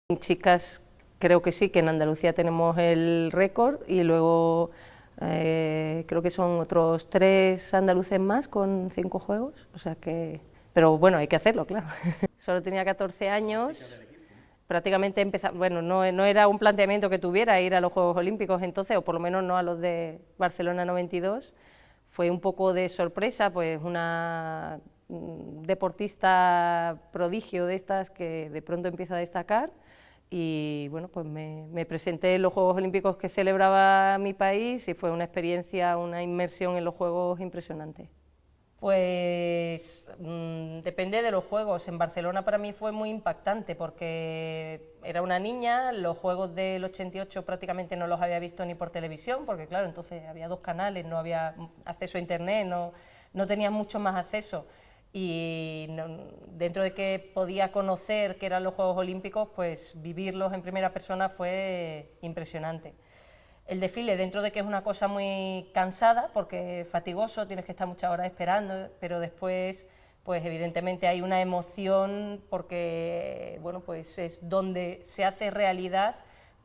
En chicas creo que sí, que en Andalucía tenemos el récord y luego creo que son otros 3 andaluces más con 5 juegos, o sea que... Pero bueno, hay que hacerlo, claro. Solo tenía 14 años, prácticamente empezaba, bueno, no era un planteamiento que tuviera ir a los Juegos Olímpicos entonces, o por lo menos no a los de Barcelona 92, fue un poco de sorpresa, pues una deportista prodigio de estas que de pronto empieza a destacar y bueno, pues me presenté en los Juegos Olímpicos que celebraba mi país y fue una experiencia, una inmersión en los Juegos impresionante. Pues depende de los Juegos. En Barcelona para mí fue muy impactante porque era una niña, los Juegos del 88 prácticamente no los había visto ni por televisión, porque claro, entonces había 2 canales, no había acceso a internet, no tenía mucho más acceso. Y dentro de que podía conocer qué eran los Juegos Olímpicos, pues vivirlos en primera persona fue impresionante. El desfile, dentro de que es una cosa muy cansada, porque es fatigoso, tienes que estar muchas horas esperando, pero después, pues evidentemente hay una emoción, porque, bueno, pues es donde se hace realidad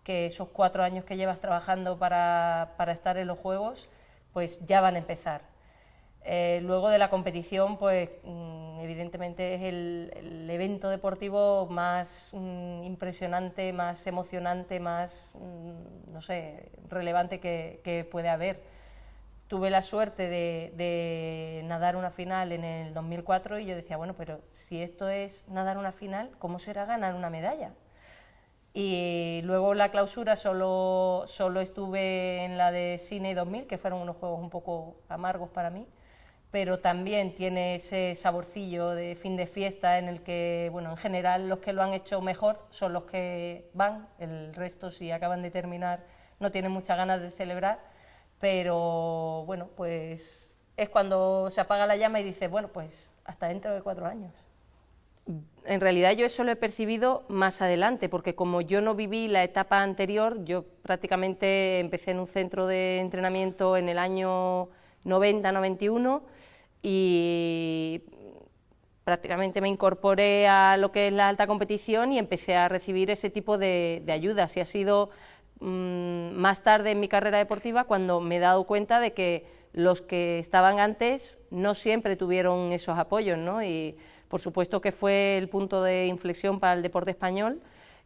que esos 4 años que llevas trabajando para estar en los Juegos, pues ya van a empezar. Luego de la competición, pues evidentemente es el evento deportivo más impresionante, más emocionante, más, no sé, relevante que puede haber. Tuve la suerte de nadar una final en el 2004 y yo decía, bueno, pero si esto es nadar una final, ¿cómo será ganar una medalla? Y luego la clausura solo estuve en la de Sydney 2000, que fueron unos juegos un poco amargos para mí, pero también tiene ese saborcillo de fin de fiesta en el que, bueno, en general los que lo han hecho mejor son los que van, el resto si acaban de terminar no tienen muchas ganas de celebrar, pero bueno, pues es cuando se apaga la llama y dices, bueno, pues hasta dentro de 4 años. En realidad yo eso lo he percibido más adelante, porque como yo no viví la etapa anterior, yo prácticamente empecé en un centro de entrenamiento en el año 90-91 y prácticamente me incorporé a lo que es la alta competición y empecé a recibir ese tipo de ayudas y ha sido más tarde en mi carrera deportiva cuando me he dado cuenta de que los que estaban antes no siempre tuvieron esos apoyos, ¿no? Y por supuesto que fue el punto de inflexión para el deporte español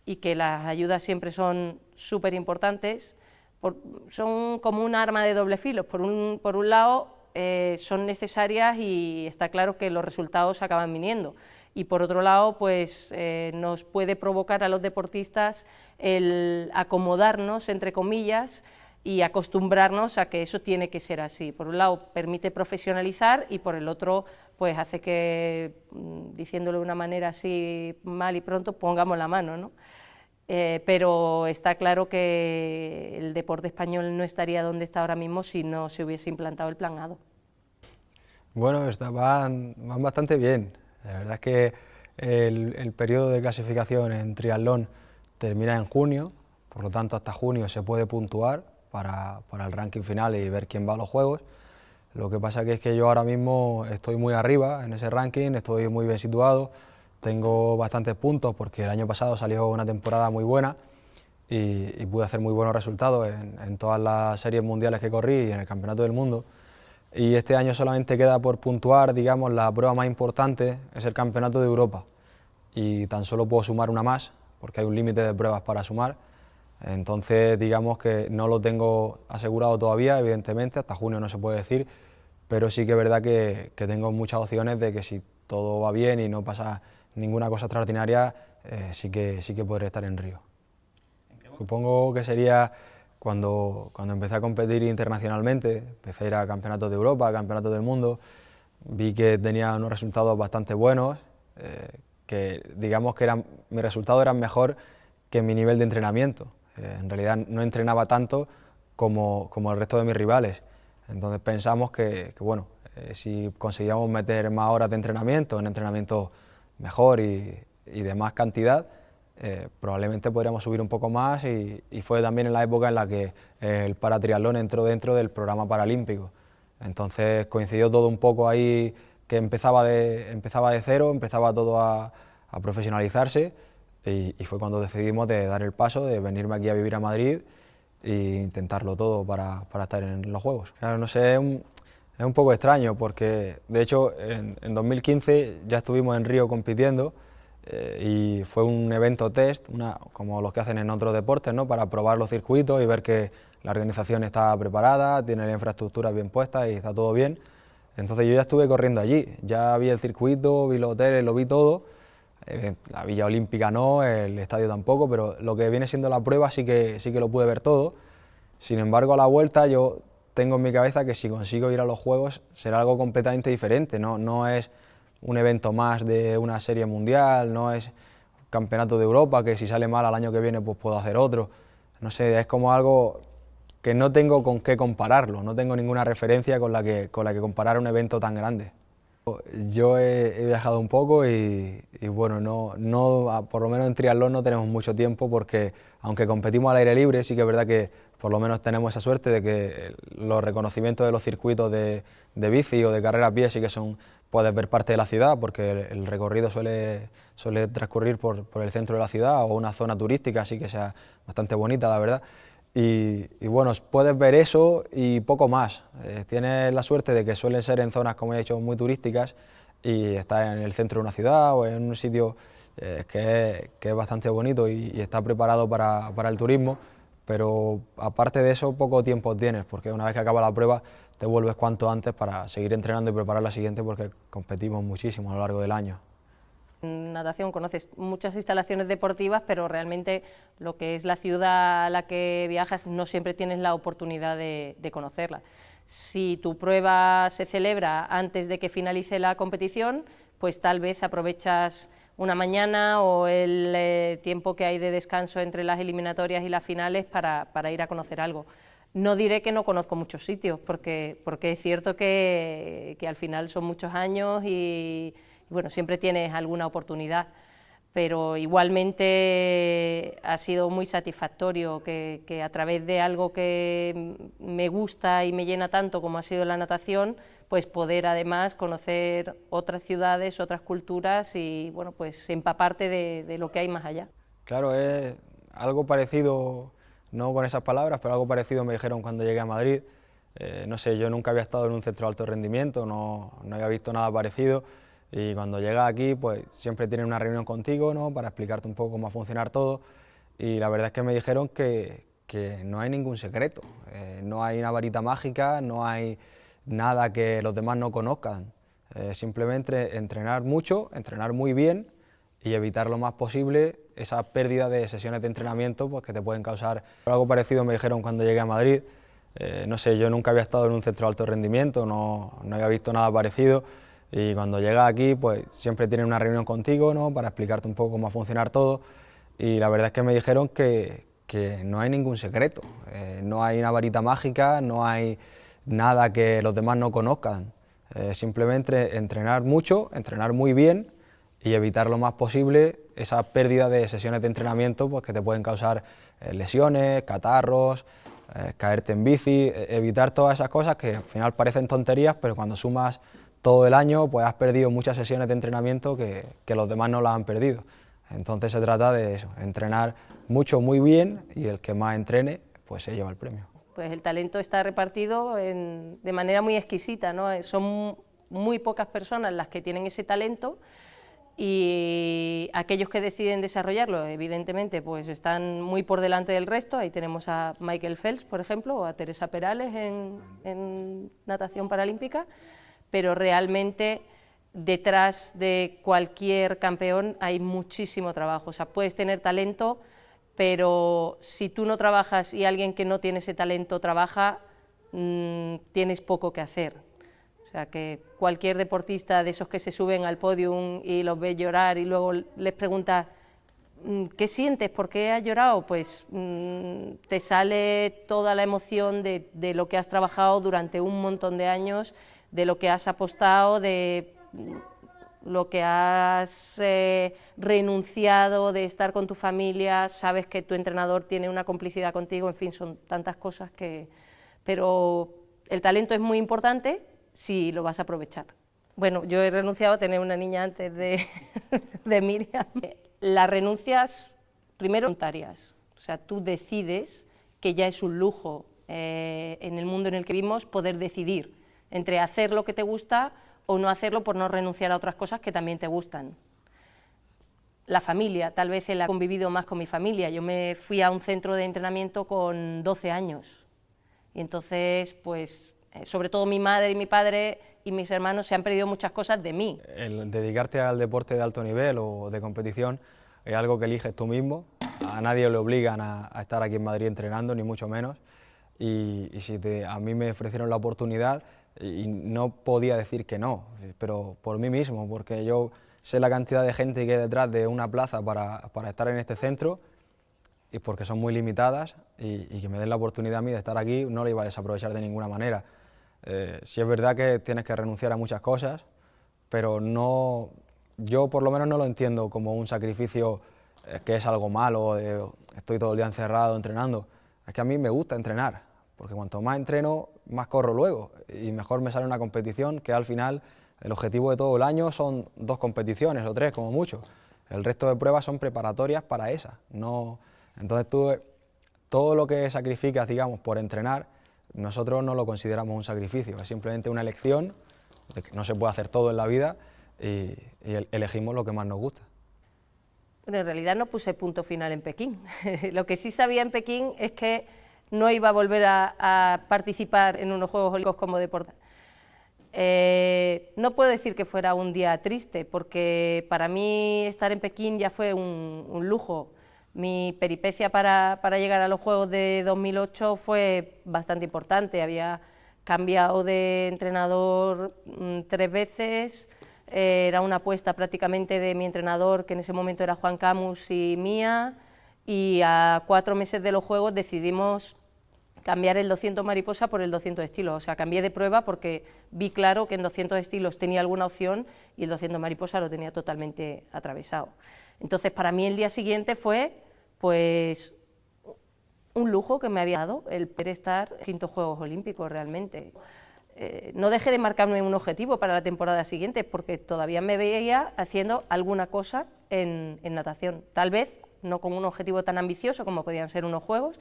y que las ayudas siempre son súper importantes, son como un arma de doble filo. Por un lado, son necesarias y está claro que los resultados acaban viniendo. Y por otro lado, pues nos puede provocar a los deportistas el acomodarnos, entre comillas, y acostumbrarnos a que eso tiene que ser así. Por un lado, permite profesionalizar y por el otro, pues hace que, diciéndolo de una manera así mal y pronto, pongamos la mano, ¿no? Pero está claro que el deporte español no estaría donde está ahora mismo si no se hubiese implantado el Plan ADO. Bueno, van bastante bien. La verdad es que el periodo de clasificación en triatlón termina en junio, por lo tanto hasta junio se puede puntuar para el ranking final y ver quién va a los Juegos. Lo que pasa que es que yo ahora mismo estoy muy arriba en ese ranking, estoy muy bien situado, tengo bastantes puntos porque el año pasado salió una temporada muy buena y pude hacer muy buenos resultados en todas las series mundiales que corrí y en el Campeonato del Mundo. Y este año solamente queda por puntuar, digamos, la prueba más importante es el Campeonato de Europa y tan solo puedo sumar una más porque hay un límite de pruebas para sumar. Entonces, digamos que no lo tengo asegurado todavía, evidentemente, hasta junio no se puede decir, pero sí que es verdad que tengo muchas opciones de que si todo va bien y no pasa ninguna cosa extraordinaria, sí que podré estar en Río. Supongo que sería cuando empecé a competir internacionalmente, empecé a ir a campeonatos de Europa, a campeonatos del mundo, vi que tenía unos resultados bastante buenos, que digamos que mis resultados eran mejor que mi nivel de entrenamiento. En realidad no entrenaba tanto como el resto de mis rivales. Entonces pensamos que bueno, si conseguíamos meter más horas de entrenamiento, un entrenamiento mejor y de más cantidad, probablemente podríamos subir un poco más y fue también en la época en la que el paratriatlón entró dentro del programa paralímpico. Entonces coincidió todo un poco ahí que empezaba de cero, empezaba todo a profesionalizarse y fue cuando decidimos de dar el paso, de venirme aquí a vivir a Madrid e intentarlo todo para estar en los Juegos. Claro, no sé, es un poco extraño porque de hecho en 2015 ya estuvimos en Río compitiendo y fue un evento test, como los que hacen en otros deportes, ¿no? Para probar los circuitos y ver que la organización está preparada, tiene la infraestructura bien puesta y está todo bien. Entonces yo ya estuve corriendo allí, ya vi el circuito, vi los hoteles, lo vi todo. La Villa Olímpica no, el estadio tampoco, pero lo que viene siendo la prueba sí que lo pude ver todo. Sin embargo, a la vuelta yo tengo en mi cabeza que si consigo ir a los Juegos será algo completamente diferente, no es un evento más de una serie mundial, no es campeonato de Europa, que si sale mal al año que viene pues puedo hacer otro. No sé, es como algo que no tengo con qué compararlo, no tengo ninguna referencia con la que comparar un evento tan grande. Yo he viajado un poco y bueno, por lo menos en triatlón no tenemos mucho tiempo porque aunque competimos al aire libre, sí que es verdad que por lo menos tenemos esa suerte de que los reconocimientos de los circuitos de bici o de carrera a pie sí que puedes ver parte de la ciudad porque el recorrido suele transcurrir por el centro de la ciudad o una zona turística, así que sea bastante bonita, la verdad. Y bueno, puedes ver eso y poco más. Tienes la suerte de que suelen ser en zonas, como he dicho, muy turísticas y estás en el centro de una ciudad o en un sitio que es bastante bonito y está preparado para el turismo, pero aparte de eso poco tiempo tienes porque una vez que acaba la prueba te vuelves cuanto antes para seguir entrenando y preparar la siguiente porque competimos muchísimo a lo largo del año. En natación conoces muchas instalaciones deportivas, pero realmente lo que es la ciudad a la que viajas no siempre tienes la oportunidad de conocerla. Si tu prueba se celebra antes de que finalice la competición, pues tal vez aprovechas una mañana o el tiempo que hay de descanso entre las eliminatorias y las finales para ir a conocer algo. No diré que no conozco muchos sitios, porque es cierto que al final son muchos años y bueno, siempre tienes alguna oportunidad, pero igualmente ha sido muy satisfactorio que a través de algo que me gusta y me llena tanto como ha sido la natación, pues poder además conocer otras ciudades, otras culturas y bueno, pues empaparte de lo que hay más allá. Claro, es algo parecido, no con esas palabras, pero algo parecido me dijeron cuando llegué a Madrid. No sé, yo nunca había estado en un centro de alto rendimiento, no había visto nada parecido. Y cuando llegas aquí, pues siempre tienen una reunión contigo, ¿no? Para explicarte un poco cómo va a funcionar todo. Y la verdad es que me dijeron que no hay ningún secreto, no hay una varita mágica, no hay nada que los demás no conozcan. Simplemente entrenar mucho, entrenar muy bien y evitar lo más posible esa pérdida de sesiones de entrenamiento pues, que te pueden causar. Algo parecido me dijeron cuando llegué a Madrid. No sé, yo nunca había estado en un centro de alto rendimiento, no había visto nada parecido. Y cuando llegas aquí, pues siempre tienen una reunión contigo, ¿no? Para explicarte un poco cómo va a funcionar todo. Y la verdad es que me dijeron que no hay ningún secreto, no hay una varita mágica, no hay nada que los demás no conozcan. Simplemente entrenar mucho, entrenar muy bien y evitar lo más posible esa pérdida de sesiones de entrenamiento pues, que te pueden causar lesiones, catarros, caerte en bici, evitar todas esas cosas que al final parecen tonterías, pero cuando sumas todo el año pues has perdido muchas sesiones de entrenamiento que los demás no las han perdido. Entonces se trata de eso, entrenar mucho, muy bien y el que más entrene pues se lleva el premio. Pues el talento está repartido de manera muy exquisita, ¿no? Son muy pocas personas las que tienen ese talento y aquellos que deciden desarrollarlo, evidentemente, pues están muy por delante del resto. Ahí tenemos a Michael Phelps, por ejemplo, o a Teresa Perales en natación paralímpica, pero realmente detrás de cualquier campeón hay muchísimo trabajo. O sea, puedes tener talento, pero si tú no trabajas y alguien que no tiene ese talento trabaja, tienes poco que hacer. O sea, que cualquier deportista de esos que se suben al podium y los ves llorar y luego les preguntas ¿qué sientes? ¿Por qué has llorado? Pues te sale toda la emoción de lo que has trabajado durante un montón de años, de lo que has apostado, de lo que has renunciado, de estar con tu familia, sabes que tu entrenador tiene una complicidad contigo, en fin, son tantas cosas que... Pero el talento es muy importante si lo vas a aprovechar. Bueno, yo he renunciado a tener una niña antes de Miriam. Las renuncias, primero, voluntarias. O sea, tú decides que ya es un lujo en el mundo en el que vivimos poder decidir entre hacer lo que te gusta o no hacerlo por no renunciar a otras cosas que también te gustan. La familia, tal vez él ha convivido más con mi familia. Yo me fui a un centro de entrenamiento con 12 años y entonces, pues, sobre todo mi madre y mi padre y mis hermanos se han perdido muchas cosas de mí. El dedicarte al deporte de alto nivel o de competición es algo que eliges tú mismo. A nadie le obligan a estar aquí en Madrid entrenando, ni mucho menos. Y si a mí me ofrecieron la oportunidad, y no podía decir que no, pero por mí mismo, porque yo sé la cantidad de gente que hay detrás de una plaza para estar en este centro, y porque son muy limitadas, y que me den la oportunidad a mí de estar aquí, no la iba a desaprovechar de ninguna manera. Sí es verdad que tienes que renunciar a muchas cosas, pero no, yo por lo menos no lo entiendo como un sacrificio que es algo malo, estoy todo el día encerrado entrenando. Es que a mí me gusta entrenar, porque cuanto más entreno, más corro luego, y mejor me sale una competición, que al final el objetivo de todo el año son 2 competiciones o 3 como mucho. El resto de pruebas son preparatorias para esas. No, entonces todo lo que sacrificas, digamos, por entrenar, nosotros no lo consideramos un sacrificio, es simplemente una elección, de que no se puede hacer todo en la vida, y elegimos lo que más nos gusta. Bueno, en realidad no puse punto final en Pekín. Lo que sí sabía en Pekín es que no iba a volver a participar en unos Juegos Olímpicos como deporte. No puedo decir que fuera un día triste, porque para mí estar en Pekín ya fue un lujo. Mi peripecia para llegar a los Juegos de 2008 fue bastante importante. Había cambiado de entrenador 3 veces, era una apuesta prácticamente de mi entrenador, que en ese momento era Juan Camus, y mía, y a 4 meses de los Juegos decidimos cambiar el 200 mariposa por el 200 estilos. O sea, cambié de prueba porque vi claro que en 200 estilos tenía alguna opción y el 200 mariposa lo tenía totalmente atravesado. Entonces, para mí el día siguiente fue, pues, un lujo que me había dado el poder estar en 5 Juegos Olímpicos realmente. No dejé de marcarme un objetivo para la temporada siguiente, porque todavía me veía haciendo alguna cosa en natación. Tal vez no con un objetivo tan ambicioso como podían ser unos Juegos,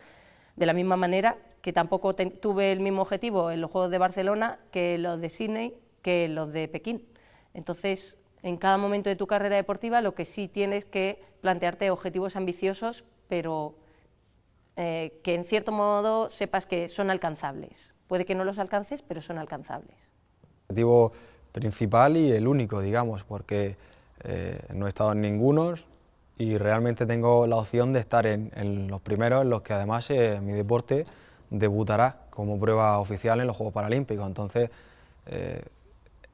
de la misma manera que tampoco tuve el mismo objetivo en los Juegos de Barcelona que los de Sydney, que los de Pekín. Entonces, en cada momento de tu carrera deportiva lo que sí tienes que plantearte objetivos ambiciosos, pero que en cierto modo sepas que son alcanzables. Puede que no los alcances, pero son alcanzables. El objetivo principal y el único, digamos, porque no he estado en ninguno y realmente tengo la opción de estar en los primeros, en los que además mi deporte debutará como prueba oficial en los Juegos Paralímpicos. Entonces,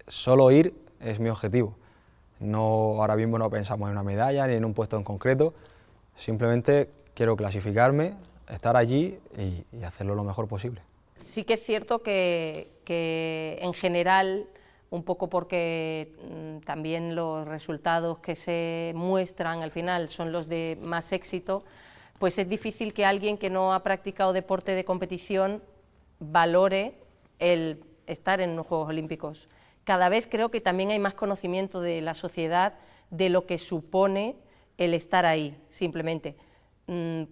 solo ir es mi objetivo. No, ahora mismo no pensamos en una medalla ni en un puesto en concreto, simplemente quiero clasificarme, estar allí y hacerlo lo mejor posible. Sí que es cierto que en general, un poco porque también los resultados que se muestran al final son los de más éxito, pues es difícil que alguien que no ha practicado deporte de competición valore el estar en los Juegos Olímpicos. Cada vez creo que también hay más conocimiento de la sociedad de lo que supone el estar ahí, simplemente.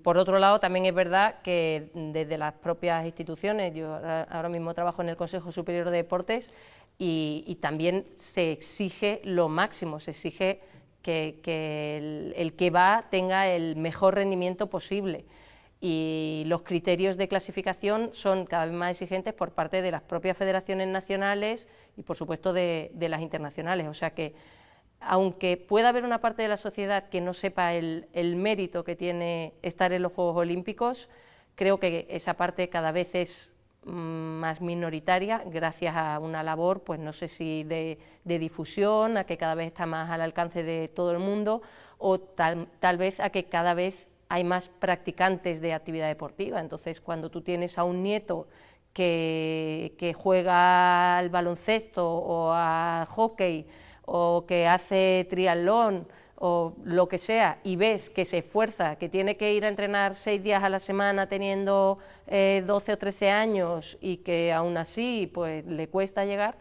Por otro lado, también es verdad que desde las propias instituciones, yo ahora mismo trabajo en el Consejo Superior de Deportes y también se exige lo máximo, se exige que el que va tenga el mejor rendimiento posible, y los criterios de clasificación son cada vez más exigentes por parte de las propias federaciones nacionales y, por supuesto, de las internacionales. O sea que, aunque pueda haber una parte de la sociedad que no sepa el mérito que tiene estar en los Juegos Olímpicos, creo que esa parte cada vez es más minoritaria, gracias a una labor, pues no sé si de difusión, a que cada vez está más al alcance de todo el mundo, o tal vez a que cada vez hay más practicantes de actividad deportiva. Entonces, cuando tú tienes a un nieto que juega al baloncesto o al hockey, o que hace triatlón o lo que sea, y ves que se esfuerza, que tiene que ir a entrenar 6 días a la semana teniendo 12 o 13 años y que aún así pues le cuesta llegar,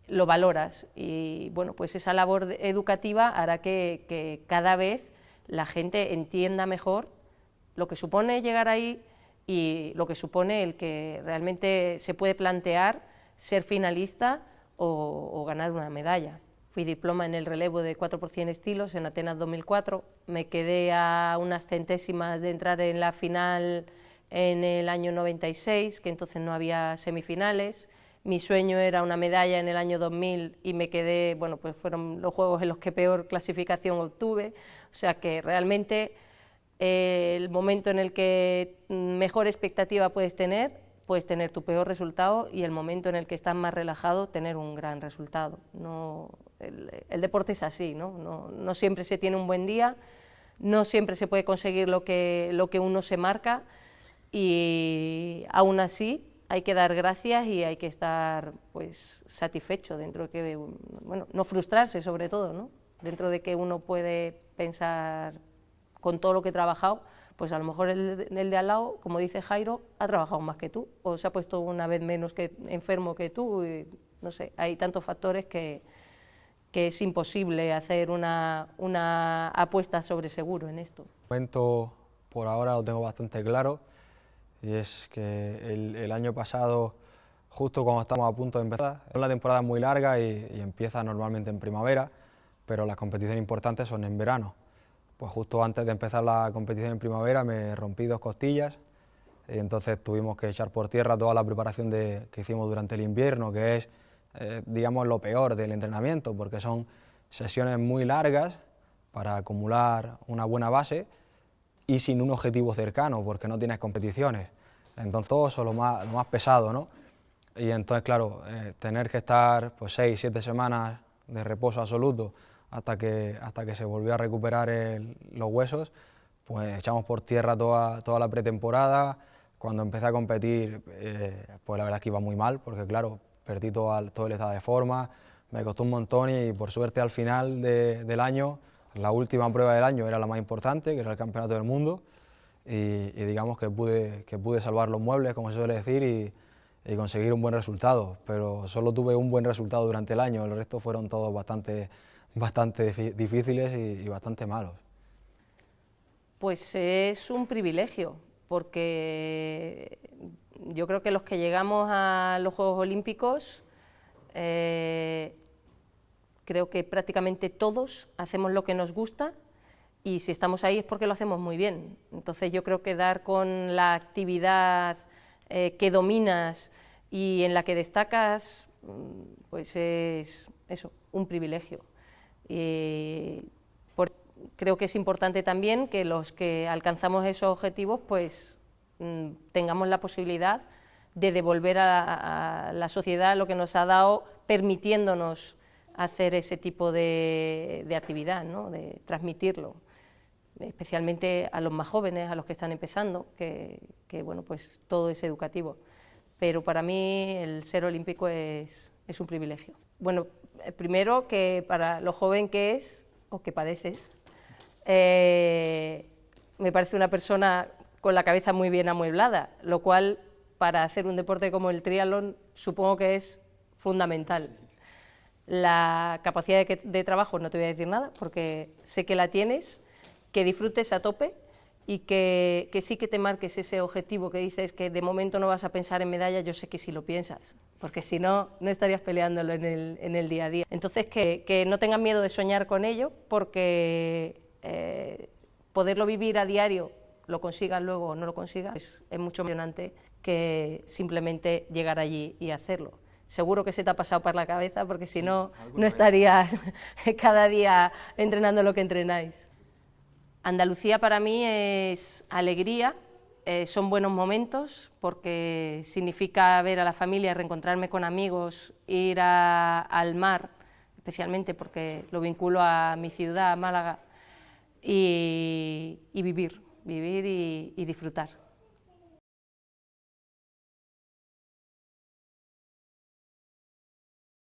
lo valoras. Y bueno, pues esa labor educativa hará que cada vez la gente entienda mejor lo que supone llegar ahí y lo que supone el que realmente se puede plantear ser finalista o ganar una medalla. Fui diploma en el relevo de 4 x 100 estilos en Atenas 2004, me quedé a unas centésimas de entrar en la final en el año 96, que entonces no había semifinales. Mi sueño era una medalla en el año 2000 y me quedé, bueno, pues fueron los juegos en los que peor clasificación obtuve, o sea que realmente el momento en el que mejor expectativa puedes tener tu peor resultado, y el momento en el que estás más relajado, tener un gran resultado. No, el deporte es así, no siempre se tiene un buen día, no siempre se puede conseguir lo que uno se marca, y aún así hay que dar gracias y hay que estar pues satisfecho dentro de que, bueno, no frustrarse sobre todo, ¿no? Dentro de que uno puede pensar con todo lo que he trabajado, pues a lo mejor el de al lado, como dice Jairo, ha trabajado más que tú, o se ha puesto una vez menos enfermo que tú, y, no sé, hay tantos factores que es imposible hacer una apuesta sobre seguro en esto. El momento por ahora lo tengo bastante claro, y es que el año pasado, justo cuando estamos a punto de empezar, es una temporada muy larga y empieza normalmente en primavera, pero las competiciones importantes son en verano. Pues justo antes de empezar la competición en primavera me rompí 2 costillas, y entonces tuvimos que echar por tierra toda la preparación que hicimos durante el invierno, que es, digamos, lo peor del entrenamiento, porque son sesiones muy largas para acumular una buena base y sin un objetivo cercano, porque no tienes competiciones. Entonces todo eso es lo más pesado, ¿no? Y entonces, claro, tener que estar pues 6, 7 semanas de reposo absoluto hasta que se volvió a recuperar los huesos, pues echamos por tierra toda la pretemporada. Cuando empecé a competir, pues la verdad es que iba muy mal, porque claro, perdí todo el estado de forma, me costó un montón, y por suerte al final del año, la última prueba del año era la más importante, que era el Campeonato del Mundo, y digamos que pude salvar los muebles, como se suele decir, y conseguir un buen resultado, pero solo tuve un buen resultado durante el año, el resto fueron todos bastante difíciles y bastante malos. Pues es un privilegio, porque yo creo que los que llegamos a los Juegos Olímpicos, creo que prácticamente todos hacemos lo que nos gusta, y si estamos ahí es porque lo hacemos muy bien. Entonces yo creo que dar con la actividad que dominas y en la que destacas, pues es eso, un privilegio. Creo que es importante también que los que alcanzamos esos objetivos pues tengamos la posibilidad de devolver a la sociedad lo que nos ha dado, permitiéndonos hacer ese tipo de actividad, ¿no? De transmitirlo, especialmente a los más jóvenes, a los que están empezando, que bueno, pues todo es educativo. Pero para mí el ser olímpico es un privilegio. Bueno, primero que para lo joven que es, o que pareces, me parece una persona con la cabeza muy bien amueblada, lo cual para hacer un deporte como el triatlón supongo que es fundamental. La capacidad de trabajo no te voy a decir nada, porque sé que la tienes, que disfrutes a tope y que sí que te marques ese objetivo que dices que de momento no vas a pensar en medalla. Yo sé que sí lo piensas, porque si no, no estarías peleándolo en el día a día. Entonces, que no tengas miedo de soñar con ello, porque poderlo vivir a diario, lo consigas luego o no lo consigas, es mucho más emocionante que simplemente llegar allí y hacerlo. Seguro que se te ha pasado por la cabeza, porque si no, no estarías cada día entrenando lo que entrenáis. Andalucía para mí es alegría, son buenos momentos, porque significa ver a la familia, reencontrarme con amigos, ir al mar, especialmente porque lo vinculo a mi ciudad, a Málaga, y vivir y disfrutar.